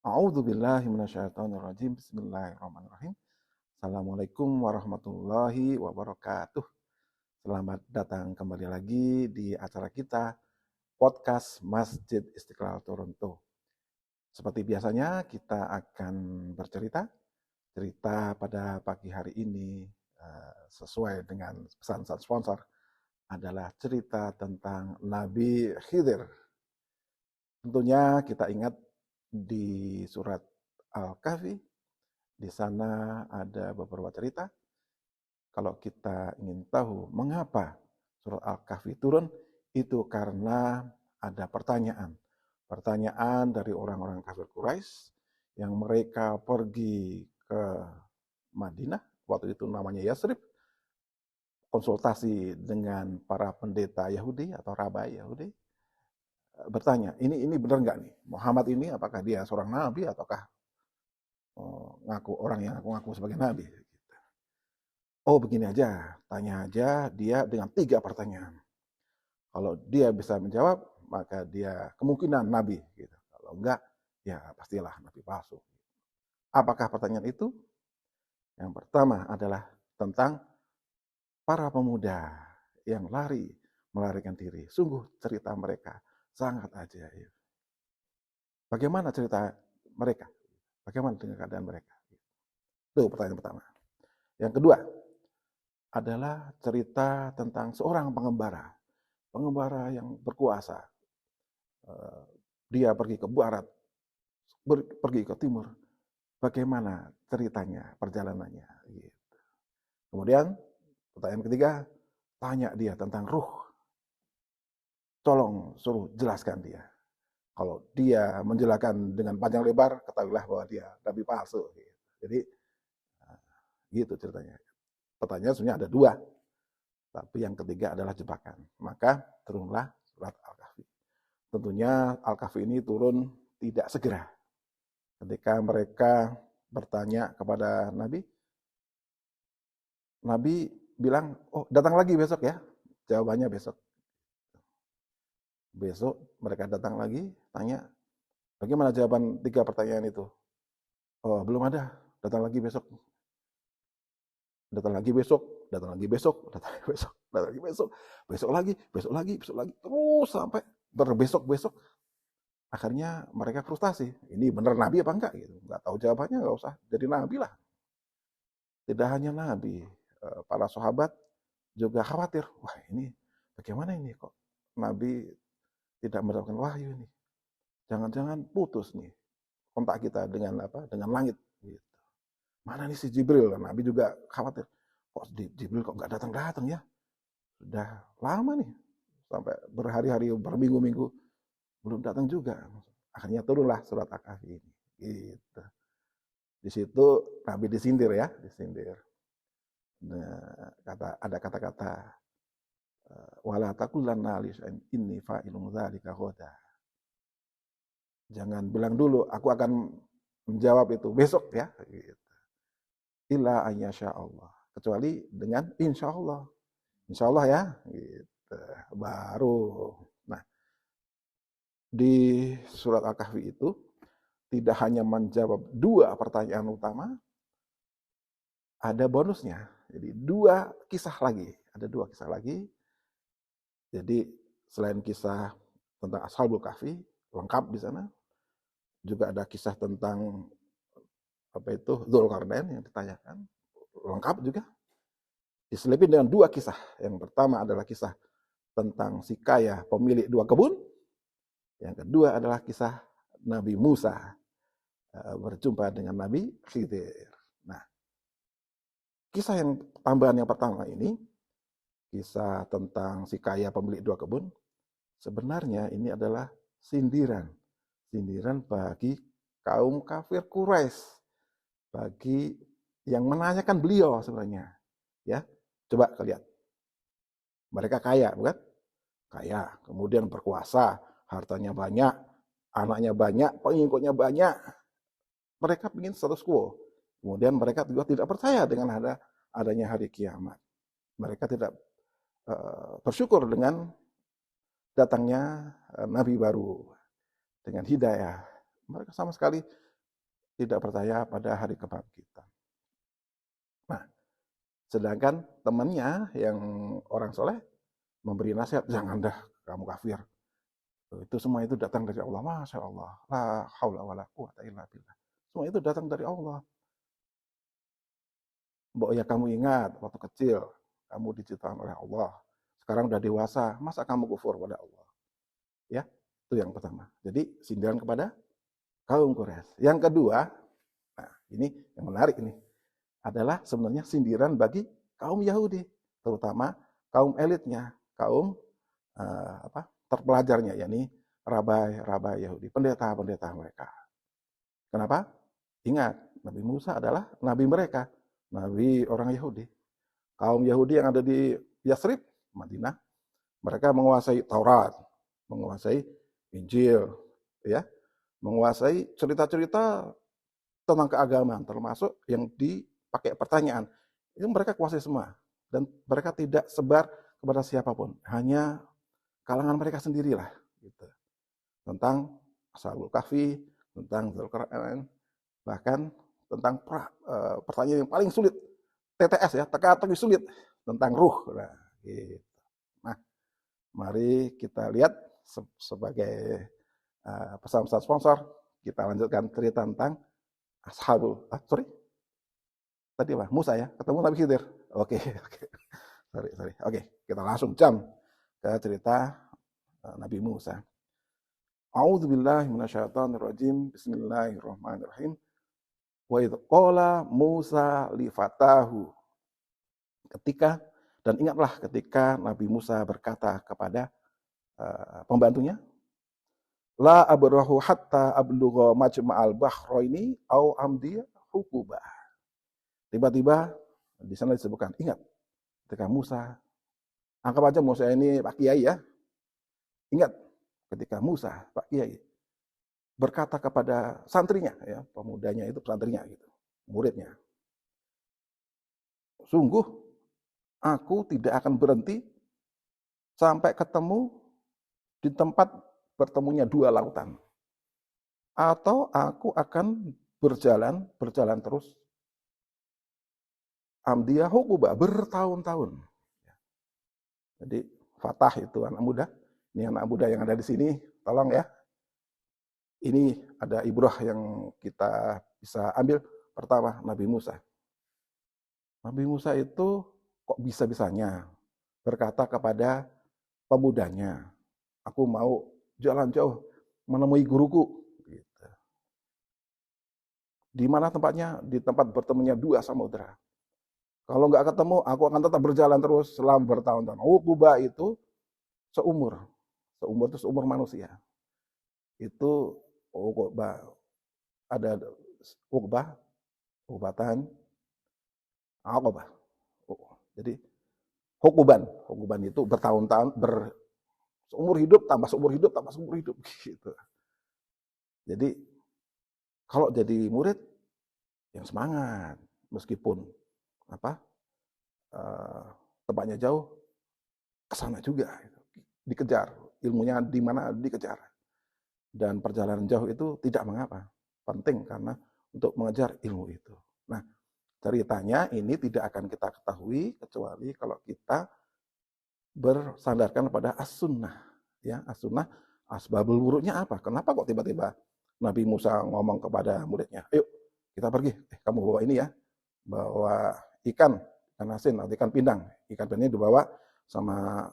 A'udzubillahi minasyaitonirrajim. Bismillahirrahmanirrahim. Assalamualaikum warahmatullahi wabarakatuh. Selamat datang kembali lagi di acara kita, podcast Masjid Istiqlal Toronto. Seperti biasanya, kita akan bercerita. Cerita pada pagi hari ini sesuai dengan pesan sponsor adalah cerita tentang Nabi Khidir. Tentunya kita ingat di surat Al-Kahfi. Di sana ada beberapa cerita. Kalau kita ingin tahu mengapa surat Al-Kahfi turun, itu karena ada pertanyaan. Pertanyaan dari orang-orang kafir Quraisy yang mereka pergi ke Madinah, waktu itu namanya Yasrib, konsultasi dengan para pendeta Yahudi atau rabai Yahudi, bertanya, ini benar nggak nih? Muhammad ini apakah dia seorang nabi ataukah ngaku orang yang ngaku sebagai nabi? Oh begini aja, tanya aja dia dengan 3 pertanyaan. Kalau dia bisa menjawab, maka dia kemungkinan nabi. Gitu. Kalau enggak, ya pastilah nabi palsu. Apakah pertanyaan itu? Yang pertama adalah tentang para pemuda yang melarikan diri. Sungguh cerita mereka sangat ajaib. Bagaimana cerita mereka? Bagaimana dengan keadaan mereka? Itu pertanyaan pertama. Yang kedua adalah cerita tentang seorang pengembara. Pengembara yang berkuasa. Dia pergi ke barat, pergi ke timur. Bagaimana ceritanya, perjalanannya. Gitu. Kemudian pertanyaan ketiga, tanya dia tentang ruh. Tolong suruh jelaskan dia. Kalau dia menjelaskan dengan panjang lebar, ketahuilah bahwa dia nabi palsu. Gitu. Jadi gitu ceritanya. Pertanyaan sebenarnya ada 2, tapi yang ketiga adalah jebakan. Maka turunlah surat Al-Kahfi. Tentunya Al-Kahfi ini turun tidak segera. Ketika mereka bertanya kepada Nabi, Nabi bilang, oh datang lagi besok ya. Jawabannya besok. Besok mereka datang lagi, tanya, bagaimana jawaban 3 pertanyaan itu? Oh belum ada, datang lagi besok. Datang lagi besok, datang lagi besok, datang lagi besok, datang lagi besok, besok lagi, besok lagi, besok lagi, terus sampai berbesok-besok. Akhirnya mereka frustasi. Ini benar Nabi apa enggak? Gitu. Nggak tahu jawabannya, nggak usah jadi Nabi lah. Tidak hanya Nabi, para sahabat juga khawatir. Wah ini bagaimana ini kok Nabi tidak mendapatkan wahyu ini? Jangan-jangan putus nih kontak kita dengan apa? Dengan langit. Gitu. Mana nih si Jibril? Nabi juga khawatir. Kok Jibril kok nggak datang-datang ya? Sudah lama nih, sampai berhari-hari, berminggu-minggu belum datang juga. Akhirnya turunlah surat Al-Kahfi ini. Gitu. Di situ Nabi disindir ya, disindir. Nah, ada kata-kata wala taqulanna inni fa'ilun dzalika ghadan. Jangan bilang dulu aku akan menjawab itu besok ya, gitu. Illa ayyasha Allah. Kecuali dengan insya Allah. Insya Allah ya, gitu. Baru. Nah, di surat Al-Kahfi itu tidak hanya menjawab 2 pertanyaan utama, ada bonusnya. Jadi 2 kisah lagi. Ada 2 kisah lagi. Jadi selain kisah tentang Ashabul Kahfi, lengkap di sana. Juga ada kisah tentang apa itu Dzulkarnain yang ditanyakan, lengkap juga. Diselipin dengan 2 kisah. Yang pertama adalah kisah tentang si kaya pemilik 2 kebun. Yang kedua adalah kisah Nabi Musa berjumpa dengan Nabi Khidir. Nah, kisah yang tambahan yang pertama ini, kisah tentang si kaya pemilik 2 kebun, sebenarnya ini adalah sindiran. Sindiran bagi kaum kafir Quraisy, bagi yang menanyakan beliau sebenarnya. Ya, coba lihat. Mereka kaya, bukan? Kaya, kemudian berkuasa, hartanya banyak, anaknya banyak, pengikutnya banyak. Mereka ingin status quo. Kemudian mereka juga tidak percaya dengan adanya hari kiamat. Mereka tidak bersyukur dengan datangnya Nabi baru dengan hidayah. Mereka sama sekali tidak percaya pada hari kebangkitan. Nah, sedangkan temannya yang orang soleh memberi nasihat, jangan dah kamu kafir. Itu semua itu datang dari Allah. Masya Allah. La haula wa la quwata illa billah. Semua itu datang dari Allah. Mbok ya kamu ingat, waktu kecil, kamu diciptakan oleh Allah. Sekarang udah dewasa, masa kamu kufur pada Allah? Ya, itu yang pertama. Jadi, sindiran kepada kaum Quraisy. Yang kedua, nah ini yang menarik ini, adalah sebenarnya sindiran bagi kaum Yahudi, terutama kaum elitnya, kaum terpelajarnya, yakni rabai Yahudi, pendeta-pendeta mereka. Kenapa? Ingat, Nabi Musa adalah nabi mereka, nabi orang Yahudi. Kaum Yahudi yang ada di Yasrib, Madinah, mereka menguasai Taurat, menguasai Injil, ya, menguasai cerita-cerita tentang keagamaan, termasuk yang dipakai pertanyaan. Itu mereka kuasai semua. Dan mereka tidak sebar kepada siapapun. Hanya kalangan mereka sendirilah. Gitu. Tentang Ashabul Kahfi, tentang Dzulqarnain, bahkan tentang pertanyaan yang paling sulit. TTS ya, teka-teki sulit. Tentang ruh. Nah, gitu. Nah, mari kita lihat sebagai pesan-pesan sponsor, kita lanjutkan cerita tentang tadi apa? Musa ya, ketemu Nabi Khidir. Oke. Sorry. Oke, kita langsung jam ke cerita Nabi Musa. A'udzubillahi minasyaitonirrajim. Bismillahirrahmanirrahim. Wa idz qala Musa li fatahu. Dan ingatlah ketika Nabi Musa berkata kepada pembantunya, la abrahu hatta ablugha majma'al bahraini au amdiya hukuba. Tiba-tiba di sana disebutkan, ingat ketika Musa, anggap aja Musa ini Pak Kiai ya. Ingat ketika Musa, Pak Kiai, berkata kepada santrinya, ya, pemudanya itu santrinya gitu, muridnya. Sungguh aku tidak akan berhenti sampai ketemu di tempat bertemunya dua lautan. Atau aku akan berjalan terus amdiyah hukuba, bertahun-tahun. Jadi Fatah itu anak muda. Ini anak muda yang ada di sini, tolong ya. Ini ada ibrah yang kita bisa ambil. Pertama, Nabi Musa. Nabi Musa itu kok bisa-bisanya berkata kepada pemudanya, aku mau jalan jauh menemui guruku. Gitu. Di mana tempatnya? Di tempat bertemunya dua samudera. Kalau nggak ketemu, aku akan tetap berjalan terus selama bertahun-tahun. Uqubah itu seumur itu seumur manusia. Itu Uqubah, ada Uqbatan, Aqabah. Jadi hukuban itu bertahun-tahun, seumur hidup tambah seumur hidup tambah seumur hidup gitu. Jadi kalau jadi murid yang semangat, meskipun tempatnya jauh, kesana juga, dikejar, ilmunya di mana dikejar. Dan perjalanan jauh itu tidak mengapa, penting karena untuk mengejar ilmu itu. Nah, ceritanya ini tidak akan kita ketahui kecuali kalau kita bersandarkan pada as-sunnah. Ya, as-sunnah, asbabul wurudnya apa? Kenapa kok tiba-tiba Nabi Musa ngomong kepada muridnya, ayo kita pergi, kamu bawa ini ya, bawa ikan asin atau ikan pindang. Ikan pindang ini dibawa sama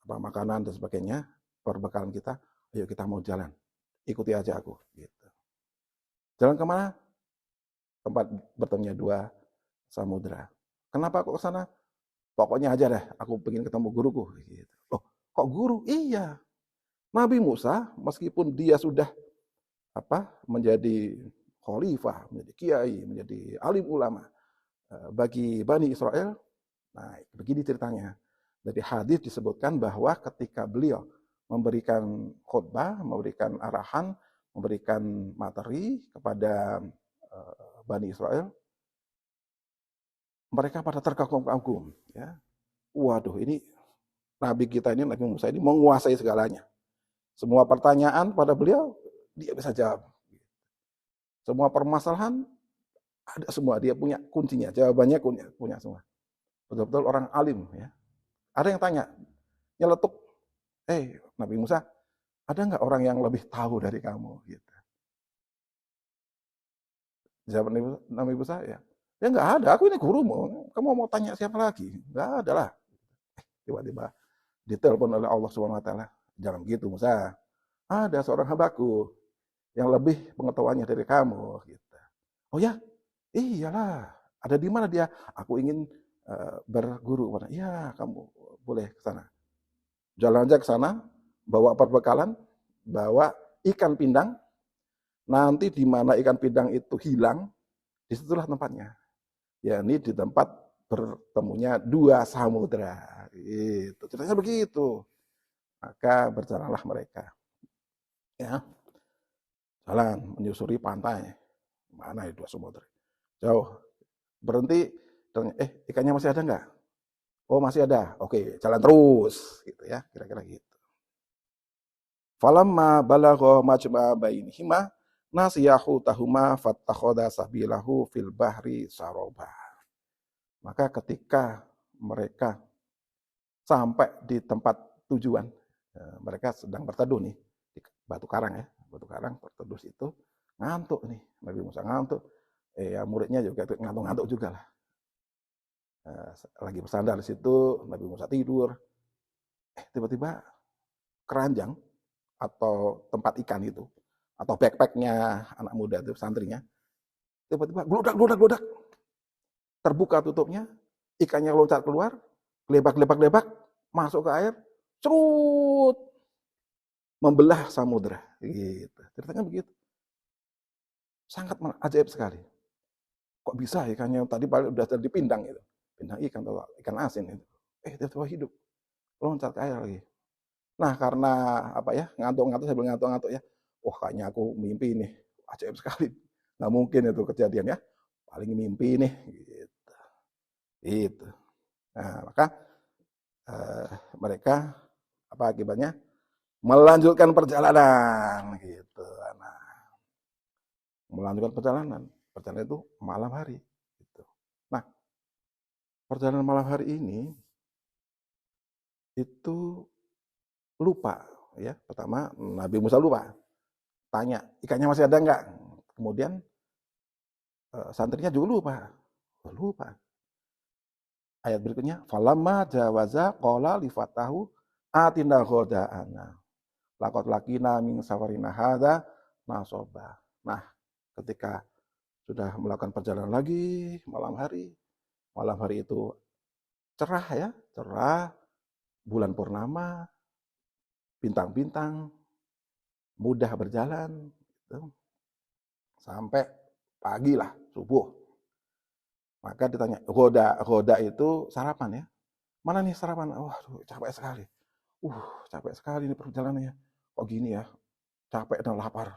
makanan dan sebagainya, perbekalan kita. Ayo kita mau jalan, ikuti aja aku. Gitu. Jalan kemana? Tempat bertemunya dua samudera. Kenapa kok ke sana? Pokoknya aja deh, aku pengen ketemu guruku. Gitu. Loh, kok guru? Iya. Nabi Musa, meskipun dia sudah menjadi khalifah, menjadi kiai, menjadi alim ulama, bagi Bani Israel, nah begini ceritanya. Dari hadis disebutkan bahwa ketika beliau memberikan khutbah, memberikan arahan, memberikan materi kepada Bani Israel, mereka pada terkagum-kagum. Ya. Waduh, ini Nabi kita ini, Nabi Musa ini menguasai segalanya. Semua pertanyaan pada beliau, dia bisa jawab. Semua permasalahan ada semua, dia punya kuncinya, jawabannya punya semua. Betul-betul orang alim ya. Ada yang tanya, nyeletuk, Nabi Musa, ada nggak orang yang lebih tahu dari kamu? Gitu. Jawab Nabi Musa, ya nggak ada, aku ini gurumu, kamu mau tanya siapa lagi? Nggak ada lah. Tiba-tiba ditelepon oleh Allah Subhanahu Wa Taala, jangan gitu Musa, ada seorang hambaku yang lebih pengetahuannya dari kamu. Gitu. Oh ya, iyalah, ada di mana dia? Aku ingin berguru. Ya, kamu boleh ke sana. Jalan aja ke sana, bawa perbekalan, bawa ikan pindang. Nanti di mana ikan pindang itu hilang, disitulah tempatnya. Ya, ini di tempat bertemunya dua samudra. Itu ceritanya begitu. Maka berjalanlah mereka. Ya, jalan menyusuri pantai. Mana itu dua samudra? Jauh. Berhenti, ikannya masih ada nggak? Oh masih ada, oke jalan terus, gitu ya, kira-kira gitu. Falamma balagha majma bainihima nasiyahu tahuma fattakhoda sabilahu fil bahri saroba. Maka ketika mereka sampai di tempat tujuan, mereka sedang berteduh nih di batu karang ya, batu karang berteduh situ, ngantuk nih, Nabi Musa ngantuk, muridnya juga ngantuk-ngantuk juga lah. Lagi bersandar di situ, Nabi Musa tidur, tiba-tiba keranjang atau tempat ikan itu, atau backpacknya anak muda itu, santrinya, tiba-tiba gludak, terbuka tutupnya, ikannya loncat keluar, gelebak, masuk ke air, cerut, membelah samudra. Gitu. Ceritanya begitu. Sangat ajaib sekali. Kok bisa ikannya tadi udah dipindang itu, pindang ikan atau ikan asin itu, tiba-tiba hidup, loncat ke air lagi. Nah karena apa ya, ngantuk-ngantuk sambil ngantuk-ngantuk ya, kayaknya aku mimpi nih, ajaib sekali, nggak mungkin itu kejadian ya, paling mimpi nih, gitu. Nah maka mereka apa akibatnya melanjutkan perjalanan, gitu. Nah melanjutkan perjalanan itu malam hari. Gitu. Nah perjalanan malam hari ini itu lupa ya, pertama Nabi Musa lupa, tanya ikannya masih ada nggak, kemudian santrinya juga lupa. Ayat berikutnya, falamma jawaza qala li fatahu atina ghoda'ana laqad laqina min safarina hadza nasoba. Nah, ketika sudah melakukan perjalanan lagi malam hari itu cerah ya, bulan purnama, bintang-bintang, mudah berjalan, gitu. Sampai pagi lah, subuh. Maka ditanya, goda itu sarapan ya. Mana nih sarapan? Capek sekali. Capek sekali ini perjalanannya. Kok gini ya? Capek dan lapar.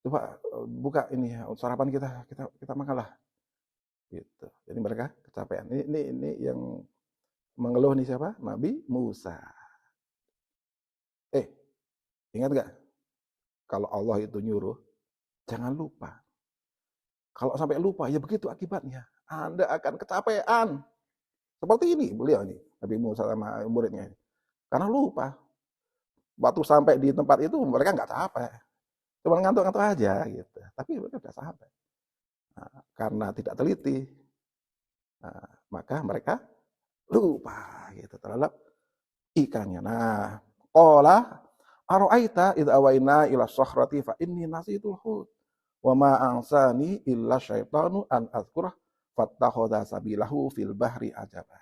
Coba buka ini ya, sarapan kita makanlah. Gitu. Jadi mereka kecapean. Ini yang mengeluh nih siapa? Nabi Musa. Ingat gak? Kalau Allah itu nyuruh, jangan lupa. Kalau sampai lupa, ya begitu akibatnya. Anda akan kecapean. Seperti ini beliau ini, Nabi Musa sama muridnya. Karena lupa. Waktu sampai di tempat itu mereka nggak capek. Cuma ngantuk-ngantuk aja gitu. Tapi mereka udah sampai. Nah, karena tidak teliti, maka mereka lupa gitu terhadap ikannya. Nah, qala aro'aita idza awaina ila sakhrati fa inni nasitul hut wa ma ansani illa syaitanu an azkurah fattakhadha sabilahu fil bahri ajaba.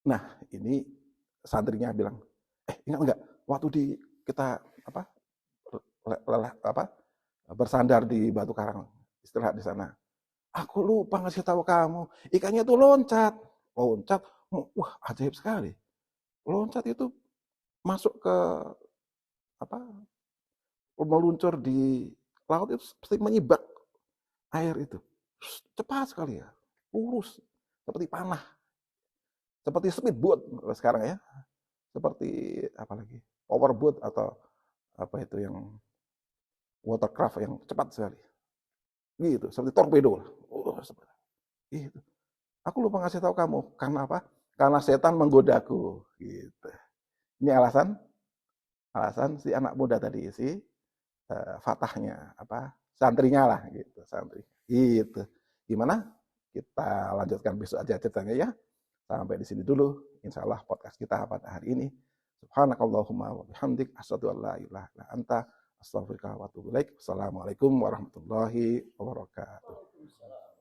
Nah, ini santrinya bilang, ingat enggak waktu kita bersandar di batu karang, istirahat di sana. Aku lupa ngasih tahu kamu, ikannya itu loncat, wah ajaib sekali. Loncat itu masuk ke meluncur di laut itu seperti menyibak air itu. Cepat sekali ya, lurus seperti panah, seperti speedboat sekarang ya, seperti apa lagi, powerboat atau apa itu yang watercraft yang cepat sekali. Gitu, seperti torpedo lah. Gitu. Aku lupa ngasih tahu kamu, karena apa? Karena setan menggodaku. Gitu. Ini alasan si anak muda tadi, si fatahnya, santrinya lah, gitu, santri. Gitu. Gimana? Kita lanjutkan besok aja ceritanya ya. Sampai di sini dulu. Insya Allah podcast kita pada hari ini. Subhanakallahumma wa bihamdik asyhadu an la ilaha illa anta astaghfiruka wa atubu ilaik. Wassalamualaikum warahmatullahi wabarakatuh.